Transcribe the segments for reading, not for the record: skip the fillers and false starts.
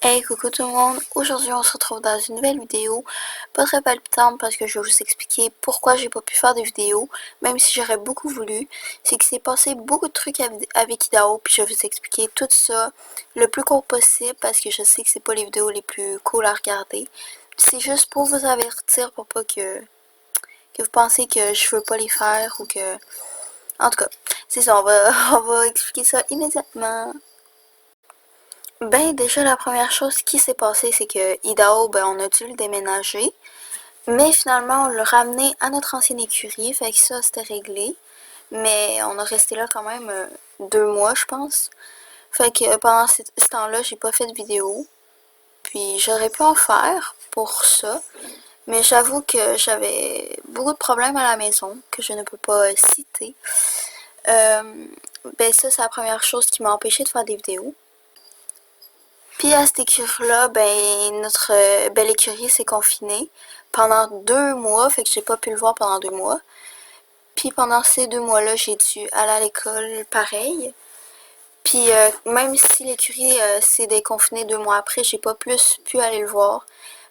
Hey, coucou tout le monde! Aujourd'hui, on se retrouve dans une nouvelle vidéo, pas très palpitante parce que je vais vous expliquer pourquoi j'ai pas pu faire de vidéo, même si j'aurais beaucoup voulu. C'est qu'il s'est passé beaucoup de trucs avec Idaho, puis je vais vous expliquer tout ça le plus court possible parce que je sais que c'est pas les vidéos les plus cool à regarder. C'est juste pour vous avertir pour pas que vous pensez que je veux pas les faire ou que... En tout cas, c'est ça, on va expliquer ça immédiatement. Ben, déjà, la première chose qui s'est passée, c'est que Idaho, ben, on a dû le déménager. Mais finalement, on l'a ramené à notre ancienne écurie, fait que ça, c'était réglé. Mais on a resté là quand même 2 mois, je pense. Fait que pendant ce temps-là, j'ai pas fait de vidéo. Puis j'aurais pu en faire pour ça. Mais j'avoue que j'avais beaucoup de problèmes à la maison, que je ne peux pas citer. Ben ça, c'est la première chose qui m'a empêché de faire des vidéos. Puis à cette écurie-là, ben notre belle écurie s'est confinée pendant 2 mois, fait que j'ai pas pu le voir pendant 2 mois. Puis pendant ces 2 mois-là, j'ai dû aller à l'école pareil. Puis même si l'écurie s'est déconfinée 2 mois après, j'ai pas plus pu aller le voir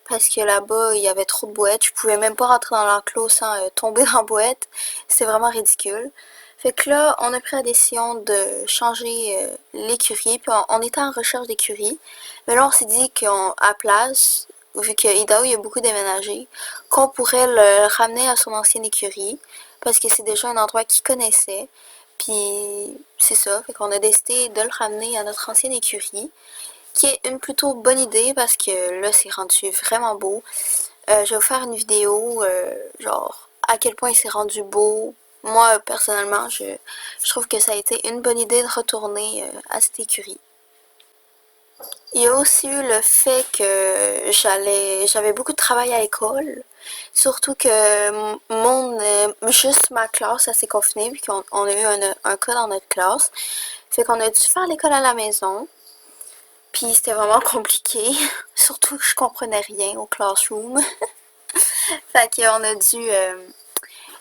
parce que là-bas, il y avait trop de boîtes. Je pouvais même pas rentrer dans l'enclos sans tomber dans la boîte. C'est vraiment ridicule. Fait que là, on a pris la décision de changer l'écurie, puis on était en recherche d'écurie. Mais là, on s'est dit qu'à place, vu que Idaho il a beaucoup déménagé, qu'on pourrait le ramener à son ancienne écurie, parce que c'est déjà un endroit qu'il connaissait. Puis c'est ça, fait qu'on a décidé de le ramener à notre ancienne écurie, qui est une plutôt bonne idée parce que là, c'est rendu vraiment beau. Je vais vous faire une vidéo, genre, à quel point il s'est rendu beau. Moi, personnellement, je trouve que ça a été une bonne idée de retourner à cette écurie. Il y a aussi eu le fait que j'avais beaucoup de travail à l'école. Surtout que juste ma classe, elle s'est confinée, puis qu'on a eu un cas dans notre classe. Fait qu'on a dû faire l'école à la maison. Puis c'était vraiment compliqué. Surtout que je comprenais rien au classroom. Fait qu'on a dû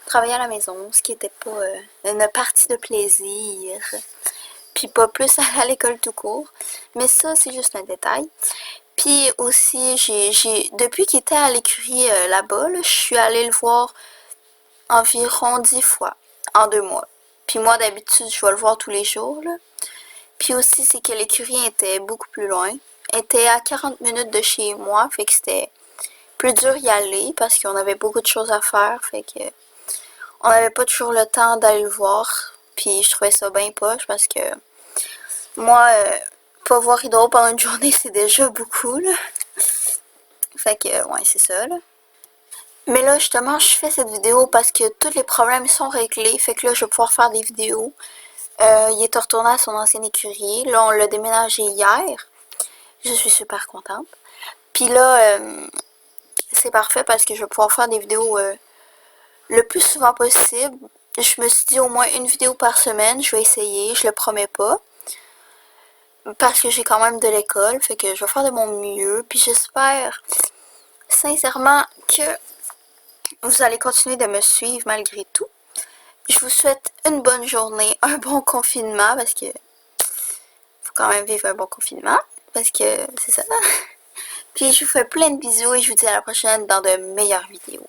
travailler à la maison, ce qui était pas une partie de plaisir. Puis pas plus à l'école tout court. Mais ça, c'est juste un détail. Puis aussi, depuis qu'il était à l'écurie là-bas, là, je suis allée le voir environ 10 fois en 2 mois. Puis moi, d'habitude, je vais le voir tous les jours, là. Puis aussi, c'est que l'écurie était beaucoup plus loin. Elle était à 40 minutes de chez moi, fait que c'était plus dur y aller parce qu'on avait beaucoup de choses à faire, fait que on n'avait pas toujours le temps d'aller le voir. Puis je trouvais ça bien poche parce que moi, pas voir Idaho pendant une journée, c'est déjà beaucoup, là. Fait que, ouais, c'est ça, là. Mais là, justement, je fais cette vidéo parce que tous les problèmes sont réglés. Fait que là, je vais pouvoir faire des vidéos. Il est retourné à son ancienne écurie. Là, on l'a déménagé hier. Je suis super contente. Puis là, c'est parfait parce que je vais pouvoir faire des vidéos le plus souvent possible. Je me suis dit au moins une vidéo par semaine. Je vais essayer, je le promets pas. Parce que j'ai quand même de l'école. Fait que je vais faire de mon mieux. Puis j'espère sincèrement que vous allez continuer de me suivre malgré tout. Je vous souhaite une bonne journée, un bon confinement, parce que faut quand même vivre un bon confinement, parce que c'est ça. Puis je vous fais plein de bisous et je vous dis à la prochaine dans de meilleures vidéos.